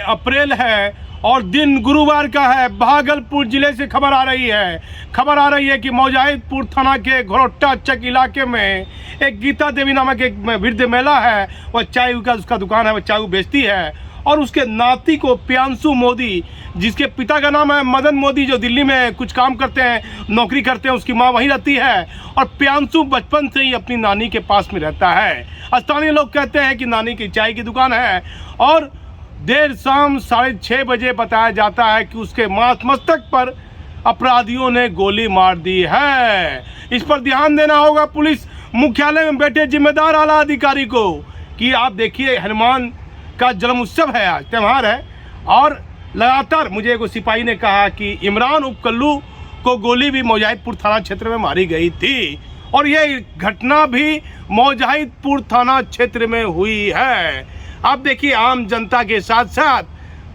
अप्रैल है और दिन गुरुवार का है। भागलपुर जिले से खबर आ रही है कि मौजाहिदपुर थाना के घोरट्टा चक इलाके में एक गीता देवी नामक एक वृद्ध महिला है। वह चाय का उसका दुकान है, वह चाय बेचती है और उसके नाती को प्रियांशु मोदी, जिसके पिता का नाम है मदन मोदी, जो दिल्ली में कुछ काम करते हैं, नौकरी करते हैं, उसकी माँ वहीं रहती है। और प्रियांशु बचपन से ही अपनी नानी के पास में रहता है। स्थानीय लोग कहते हैं कि नानी की चाय की दुकान है और देर शाम 6:30 बजे बताया जाता है कि उसके मस्तक पर अपराधियों ने गोली मार दी है। इस पर ध्यान देना होगा पुलिस मुख्यालय में बैठे जिम्मेदार आला अधिकारी को कि आप देखिए, हनुमान का जन्म उत्सव है, आज त्यौहार है और लगातार मुझे एक सिपाही ने कहा कि इमरान उपकल्लू को गोली भी मौजाहिदपुर थाना क्षेत्र में मारी गई थी और ये घटना भी मौजाहिदपुर थाना क्षेत्र में हुई है। आप देखिए, आम जनता के साथ साथ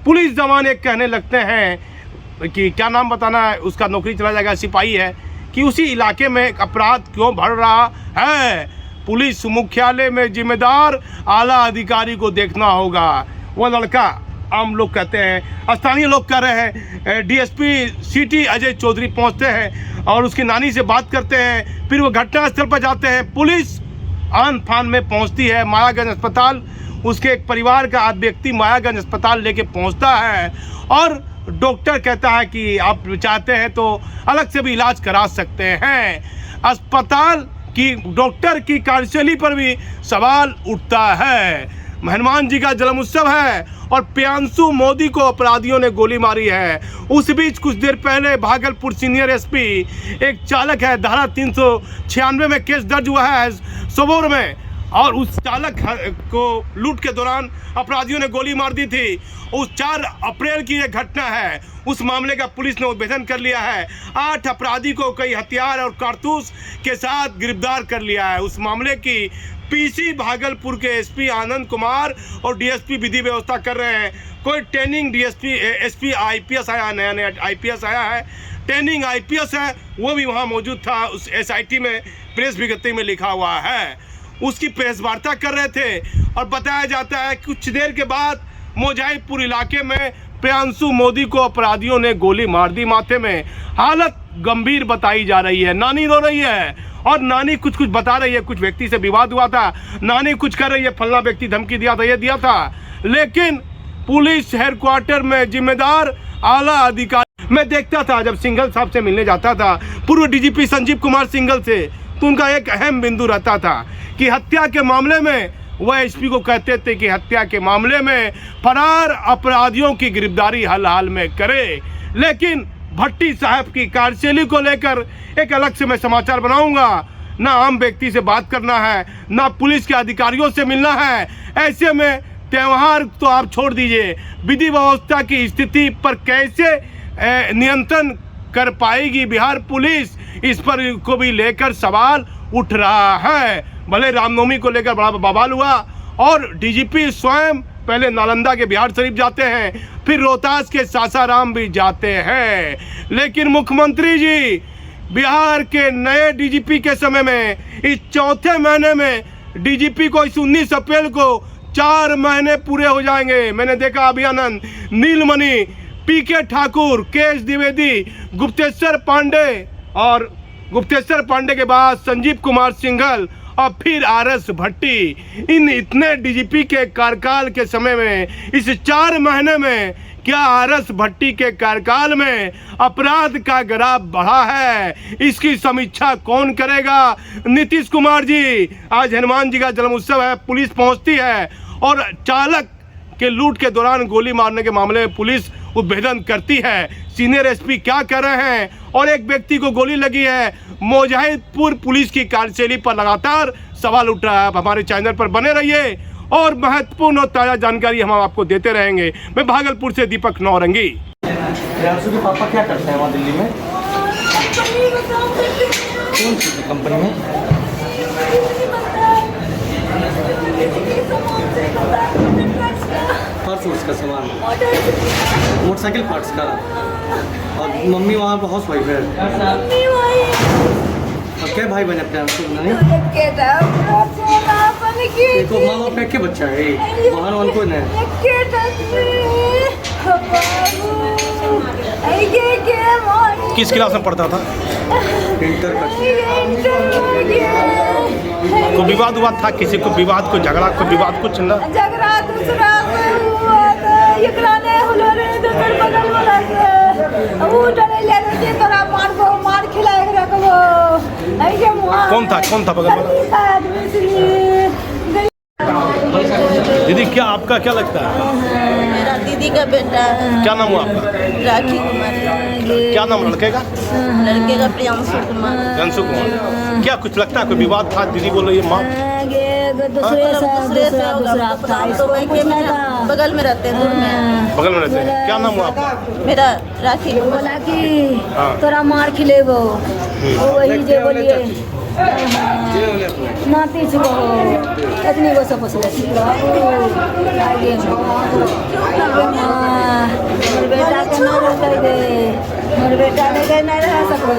पुलिस जवान एक कहने लगते हैं कि क्या नाम बताना है, उसका नौकरी चला जाएगा, सिपाही है, कि उसी इलाके में अपराध क्यों बढ़ रहा है। पुलिस मुख्यालय में जिम्मेदार आला अधिकारी को देखना होगा। वो लड़का, आम लोग कहते हैं, स्थानीय लोग कह रहे हैं, डीएसपी सिटी अजय चौधरी पहुंचते हैं और उसकी नानी से बात करते हैं, फिर वो घटनास्थल पर जाते हैं। पुलिस आन फान में पहुंचती है मायागंज अस्पताल, उसके एक परिवार का व्यक्ति मायागंज अस्पताल लेके पहुंचता है और डॉक्टर कहता है कि आप चाहते हैं तो अलग से भी इलाज करा सकते हैं। अस्पताल की डॉक्टर की कार्यशैली पर भी सवाल उठता है। हनुमान जी का जन्म उत्सव है और प्रियांशु मोदी को अपराधियों ने गोली मारी है। उस बीच कुछ देर पहले भागलपुर सीनियर एसपी, एक चालक है, धारा 396 में केस दर्ज हुआ है सबौर में, और उस चालक को लूट के दौरान अपराधियों ने गोली मार दी थी। उस 4 अप्रैल की यह घटना है। उस मामले का पुलिस ने उद्भेदन कर लिया है। 8 अपराधी को कई हथियार और कारतूस के साथ गिरफ्तार कर लिया है। उस मामले की पीसी भागलपुर के एसपी आनंद कुमार और डीएसपी विधि व्यवस्था कर रहे हैं। कोई ट्रेनिंग डीएसपी एसपी आईपीएस आया, नया आईपीएस आया है, ट्रेनिंग आईपीएस है, वो भी वहाँ मौजूद था। उस एसआईटी में प्रेस विज्ञप्ति में लिखा हुआ है, उसकी प्रेस वार्ता कर रहे थे और बताया जाता है कि कुछ देर के बाद मौजाहिदपुर इलाके में प्रियांशु मोदी को अपराधियों ने गोली मार दी माथे में। हालत गंभीर बताई जा रही है। नानी रो रही है और नानी कुछ बता रही है। कुछ व्यक्ति से विवाद हुआ था, नानी कुछ कर रही है, फलना व्यक्ति धमकी दिया था, ये दिया था। लेकिन पुलिस हेडक्वार्टर में जिम्मेदार आला अधिकारी, मैं देखता था जब सिंघल साहब से मिलने जाता था, पूर्व डीजीपी संजीव कुमार सिंघल से, तो उनका एक अहम बिंदु रहता था कि हत्या के मामले में वह एसपी को कहते थे कि हत्या के मामले में फरार अपराधियों की गिरफ्तारी हाल में करे। लेकिन भट्टी साहब की कार्यशैली को लेकर एक अलग से मैं समाचार बनाऊंगा। ना आम व्यक्ति से बात करना है, ना पुलिस के अधिकारियों से मिलना है। ऐसे में त्यौहार तो आप छोड़ दीजिए, विधि व्यवस्था की स्थिति पर कैसे नियंत्रण कर पाएगी बिहार पुलिस, इस पर को भी लेकर सवाल उठ रहा है। भले रामनवमी को लेकर बड़ा बवाल हुआ और डीजीपी स्वयं पहले नालंदा के बिहार शरीफ जाते हैं, फिर रोहतास के सासाराम भी जाते हैं। लेकिन मुख्यमंत्री जी बिहार के नए डीजीपी के समय में, इस 4थे महीने में डीजीपी को इस 19 अप्रैल को 4 महीने पूरे हो जाएंगे। मैंने देखा अभियानंद, नीलमणि, पीके ठाकुर, केश द्विवेदी, गुप्तेश्वर पांडे के बाद संजीव कुमार सिंघल और फिर आरएस भट्टी। इन इतने डीजीपी के कार्यकाल के समय में, इस 4 महीने में क्या आरएस भट्टी के कार्यकाल में अपराध का ग्राफ बढ़ा है? इसकी समीक्षा कौन करेगा? नीतीश कुमार जी, आज हनुमान जी का जन्म उत्सव है, पुलिस पहुंचती है और चालक के लूट के दौरान गोली मारने के मामले में पुलिस उद्भेदन करती है। सीनियर एसपी क्या कर रहे हैं? और एक व्यक्ति को गोली लगी है। मौजाहिदपुर पुलिस की कार्यशैली पर लगातार सवाल उठ रहा है। आप हमारे चैनल पर बने रहिए और महत्वपूर्ण और ताज़ा जानकारी हम आपको देते रहेंगे। मैं भागलपुर से दीपक नौरंगी। प्रियांशु के पापा क्या करते हैं वहाँ दिल्ली में? कौन सी कंपनी में? पार्ट्स का सामान, मोटरसाइकिल पार्ट्स का। और मम्मी वहाँ पर हाउस वाइफ है। और क्या भाई बहन अपने? देखो माँ बाप का क्या बच्चा है बहन वन को नहीं किस क्लास में पढ़ता था? इंटर का कोई विवाद हुआ था? किसी को विवाद, को झगड़ा, को विवाद कुछ ना? झगड़ा दूसरा से हुआ था, एकरा ने हुलो रे दोसर बगल वाला से वो डरे ले रे तोरा मार खिलाए रखबो। ऐसे मुआ कौन था बगल वाला? दीदी क्या आपका क्या लगता है? मेरा दीदी का बेटा है। क्या नाम हुआ आपका? राखी कुमार। क्या नाम लड़के का? लड़के का प्रियांशु कुमार। प्रियांशु कुमार। क्या कुछ लगता है कोई विवाद था? दीदी बोल रही है माँ दूसरे से तो वहीं में बगल में रहते हैं, दूर में। बगल में रहते हैं। क्या नाम हुआ आपका? मेरा राखी बोला कि हाँ। तोरा मार खिलेबो, वही जे बोलिए नाती छुबो इतनी वो सब पसले आगे मोर बेटा के ना रह दे, मोर बेटा ने के ना रह सको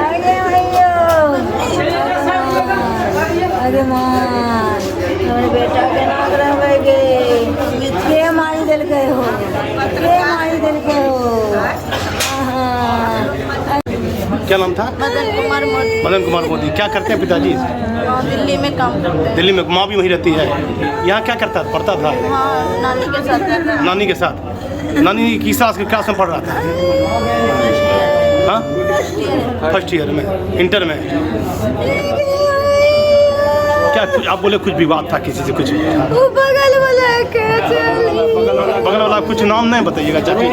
आगे भैया आगे मां मोर बेटा के ना रहबेगे के मारी दिल के हो, के मारी दिल के हो। क्या नाम था? मदन कुमार मोदी। मदन कुमार मोदी। क्या करते हैं पिताजी? दिल्ली में काम करते हैं। दिल्ली में। माँ भी वहीं रहती है। यहाँ क्या करता पढ़ता था? हाँ, नानी के साथ रहता है। नानी के साथ। नानी किस क्लास में पढ़ रहा था? हाँ, फर्स्ट ईयर में, इंटर में। क्या कुछ आप बोले कुछ विवाद था किसी से? कुछ वो बगल वाला के चली, बगल वाला कुछ नाम नहीं बताइएगा चाची।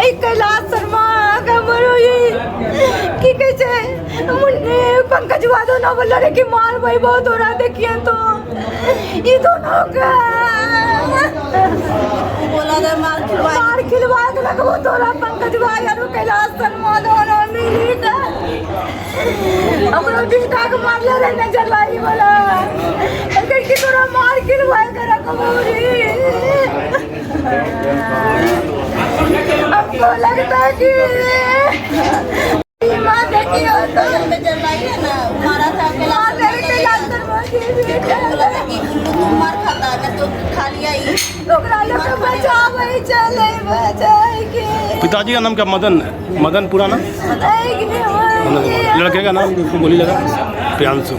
एक कैलाश शर्मा का मरो ये की कह छै मुन्ने पंकज वादो ना बोल रे कि मार भाई बहुत हो रहा देखिए तो ये दोनों का बोला था मार खिलवा के रखबो तोरा पंकज भाई और कैलाश शर्मा दोनों मिली का हमरो बेटा के मारले रे नजर लाई वाला अगर कि तोरा मार खिलवा के रखबो रे। हमको लगता है कि माँ देखियो तो नजर लाई है ना, मारा था माँ कैलाश शर्मा की बेटा बोला था कि गुल्लू तुम मार खाता है तो खा लिया ही। ओकरा लोग बचावे चले बचाए के पिताजी का नाम क्या? मदन। मदन पूरा नाम? लड़के का नाम गोली लगा? प्रियांशु।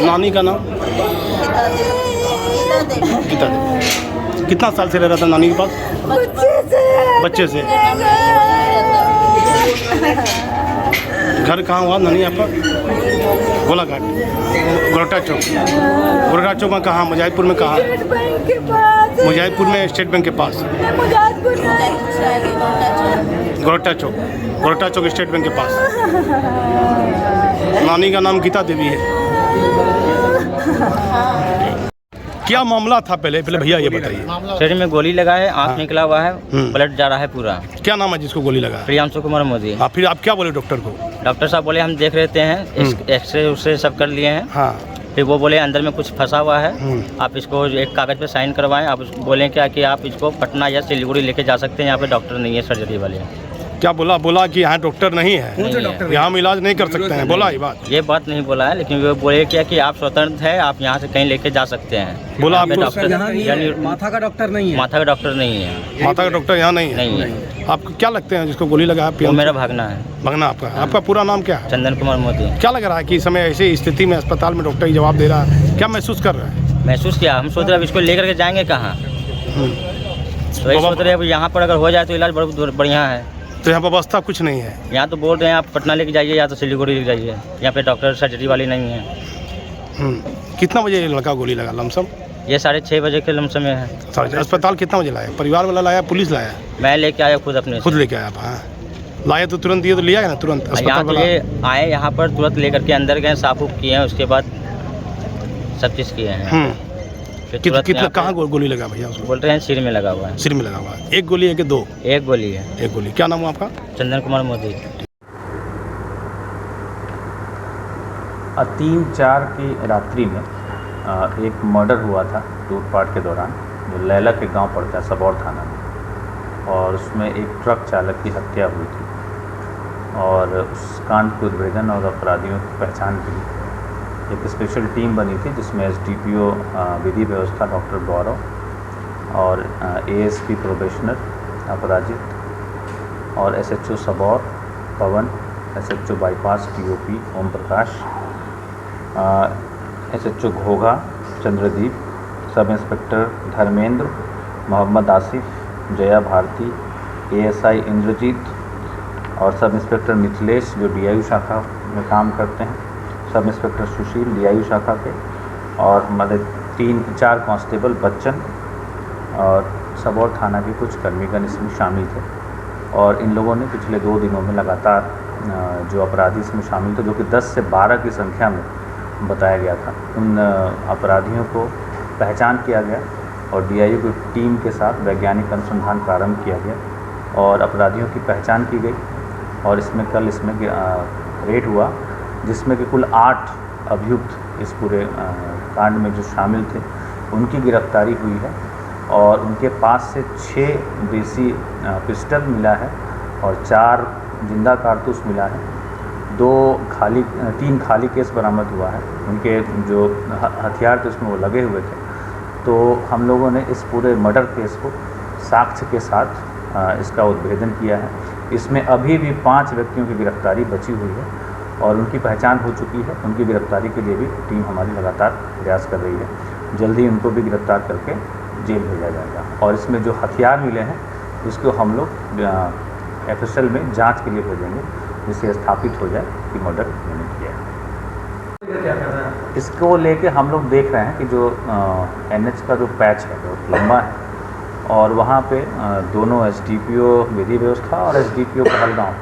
नानी का नाम? गीता देवी। कितना साल से रह रहा था नानी के पास? बच्चे से। घर कहाँ हुआ नानी आपका? गोलाघाट, गोरटा चौक। गोरटा चौक में कहाँ? मुजाहिदपुर में कहाँ? मुजाहिदपुर में स्टेट बैंक के पास। गोरटा चौक, गोरटा चौक स्टेट बैंक के पास। नानी का नाम गीता देवी है। क्या मामला था? पहले भैया ये बताइए। शरीर में गोली लगा है, आँख निकला हुआ है, ब्लड जा रहा है पूरा। क्या नाम है जिसको गोली लगा? प्रियांशु कुमार मोदी। फिर आप क्या बोले डॉक्टर को? डॉक्टर साहब बोले हम देख लेते हैं, एक्सरे उससे सब कर लिए हैं। हाँ। फिर वो बोले अंदर में कुछ फंसा हुआ है, आप इसको एक कागज़ पे साइन करवाएं। आप बोलें क्या कि आप इसको पटना या सिलीगुड़ी लेके जा सकते हैं, यहाँ पे डॉक्टर नहीं है सर्जरी वाले। क्या बोला? बोला कि यहाँ डॉक्टर नहीं है, यहाँ हम इलाज नहीं कर सकते हैं। बोला ये बात नहीं बोला है, लेकिन वो बोले क्या कि आप स्वतंत्र है, आप यहाँ से कहीं लेके जा सकते हैं। बोला आपके आपको डॉक्टर यानी माथा का डॉक्टर नहीं है। माथा का डॉक्टर नहीं है। माता का डॉक्टर यहाँ नहीं है। नहीं है। आपको क्या लगते हैं जिसको गोली लगा? वो मेरा भागना है। भगना आपका? आपका पूरा नाम क्या है? चंदन कुमार मोदी। क्या लग रहा है कि इस समय ऐसी स्थिति में अस्पताल में डॉक्टर ही जवाब दे रहा है? क्या महसूस कर रहे हैं? महसूस किया, हम सोच रहे अब इसको लेकर के जाएंगे कहाँ, तो वही सोच रहे हैं यहाँ पर अगर हो जाए तो इलाज बहुत बढ़िया है। तो यहाँ व्यवस्था कुछ नहीं है? यहाँ तो बोल रहे हैं आप पटना लेके जाइए या तो सिलीगुड़ी लेके जाइए, यहाँ पे डॉक्टर सर्जरी वाली नहीं है। कितना बजे ये लड़का गोली लगा लमसम? ये 6:30 बजे के लमसम में है। अस्पताल कितना बजे लाया? परिवार वाला लाया, पुलिस लाया? मैं लेके आया खुद अपने खुद लेके आया आप? हाँ, लाए तो तुरंत दिए तो लिया ना तुरंत यहाँ अस्पताल तो वाला? ये आए यहाँ पर तुरंत लेकर के अंदर गए, साफ उफ किए हैं, उसके बाद सब चीज़ किए हैं। कितना कहाँ गोली लगा भैया उसको? बोल रहे हैं सिर में लगा हुआ है। सिर में लगा हुआ है। एक गोली है कि दो? एक गोली है। एक गोली। क्या नाम हुआ आपका? चंदन कुमार मोदी। 3/4 की रात्रि में एक मर्डर हुआ था लूटपाट के दौरान, जो लैला के गांव पड़ता है सबौर थाना में, और उसमें एक ट्रक चालक की हत्या हुई थी। और उस कांड के उद्भेदन और अपराधियों की पहचान के लिए एक स्पेशल टीम बनी थी, जिसमें SDPO विधि व्यवस्था डॉक्टर गौरव और ASP प्रोबेशनर अपराजित और SHO Sabour Pawan, SHO bypass TOP Om Prakash, SHO Ghogha Chandradeep, sub inspector Dharmendra, Mohammad Asif, Jaya Bharti, ASI Indrajeet और सब इंस्पेक्टर मिथिलेश जो DIU शाखा में काम करते हैं, सब इंस्पेक्टर सुशील DIU शाखा के, और हमारे 3-4 कांस्टेबल बच्चन और सबौर थाना के कुछ कर्मीगण इसमें शामिल थे। और इन लोगों ने पिछले 2 दिनों में लगातार जो अपराधी इसमें शामिल थे, जो कि 10 से 12 की संख्या में बताया गया था, उन अपराधियों को पहचान किया गया और DIU की टीम के साथ वैज्ञानिक अनुसंधान प्रारंभ किया गया और अपराधियों की पहचान की गई। और इसमें कल रेड हुआ, जिसमें कि कुल 8 अभियुक्त इस पूरे कांड में जो शामिल थे उनकी गिरफ्तारी हुई है और उनके पास से 6 देसी पिस्टल मिला है और 4 जिंदा कारतूस मिला है। 3 खाली केस बरामद हुआ है। उनके जो हथियार थे उसमें वो लगे हुए थे। तो हम लोगों ने इस पूरे मर्डर केस को साक्ष्य के साथ इसका उद्भेदन किया है। इसमें अभी भी 5 व्यक्तियों की गिरफ्तारी बची हुई है और उनकी पहचान हो चुकी है। उनकी गिरफ्तारी के लिए भी टीम हमारी लगातार प्रयास कर रही है। जल्दी उनको भी गिरफ्तार करके जेल भेजा जाएगा। और इसमें जो हथियार मिले हैं उसको हम लोग FSL में जांच के लिए भेजेंगे, जिससे स्थापित हो जाए कि मर्डर मैंने किया है। इसको लेके हम लोग देख रहे हैं कि जो NH का जो पैच है बहुत लंबा है और वहाँ पे दोनों SDPO विधि व्यवस्था और SDPO पहलगांव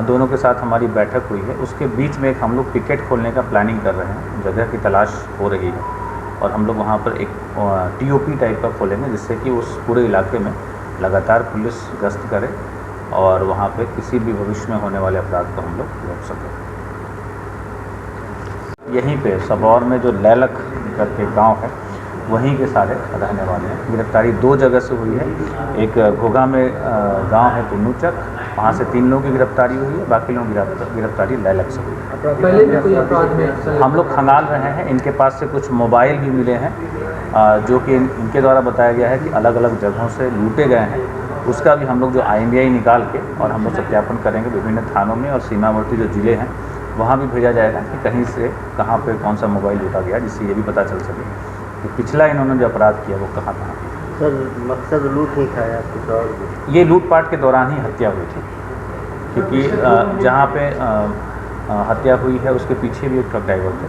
दोनों के साथ हमारी बैठक हुई है। उसके बीच में एक हम लोग पिकेट खोलने का प्लानिंग कर रहे हैं। जगह की तलाश हो रही है और हम लोग वहाँ पर एक TOP टाइप का खोलेंगे, जिससे कि उस पूरे इलाके में लगातार पुलिस गश्त करे और वहाँ पे किसी भी भविष्य में होने वाले अपराध को हम लोग रोक सकें। यहीं पे सबौर में जो लैलक करके गांव है वहीं के सारे रहने वाले हैं। गिरफ्तारी 2 जगह से हुई है। एक घोघा में गांव है पुन्नूचक, वहाँ से 3 लोगों की गिरफ्तारी हुई है, बाकी लोगों की गिरफ्तारी लैलक से हुई है। पहले भी कोई अपराध में हम लोग खंगाल रहे हैं। इनके पास से कुछ मोबाइल भी मिले हैं जो कि इनके द्वारा बताया गया है कि अलग अलग जगहों से लूटे गए हैं। उसका भी हम लोग जो IMEI निकाल के और हम लोग सत्यापन करेंगे विभिन्न थानों में और सीमावर्ती जो ज़िले हैं वहाँ भी भेजा जाएगा कि कहीं से कहाँ पे कौन सा मोबाइल लूटा गया, जिससे ये भी पता चल सके कि पिछला इन्होंने जो अपराध किया वो कहाँ किया। सर मकसद लूट नहीं था या कुछ और? ये लूटपाट के दौरान ही हत्या हुई थी, क्योंकि जहाँ पे हत्या हुई है उसके पीछे भी एक ट्रक ड्राइवर थे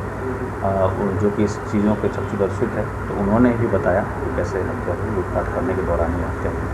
जो कि इस चीज़ों के चक्षुदर्शित है। तो उन्होंने भी बताया कि कैसे हत्या हुई, लूटपाट करने के दौरान ही हत्या हुई।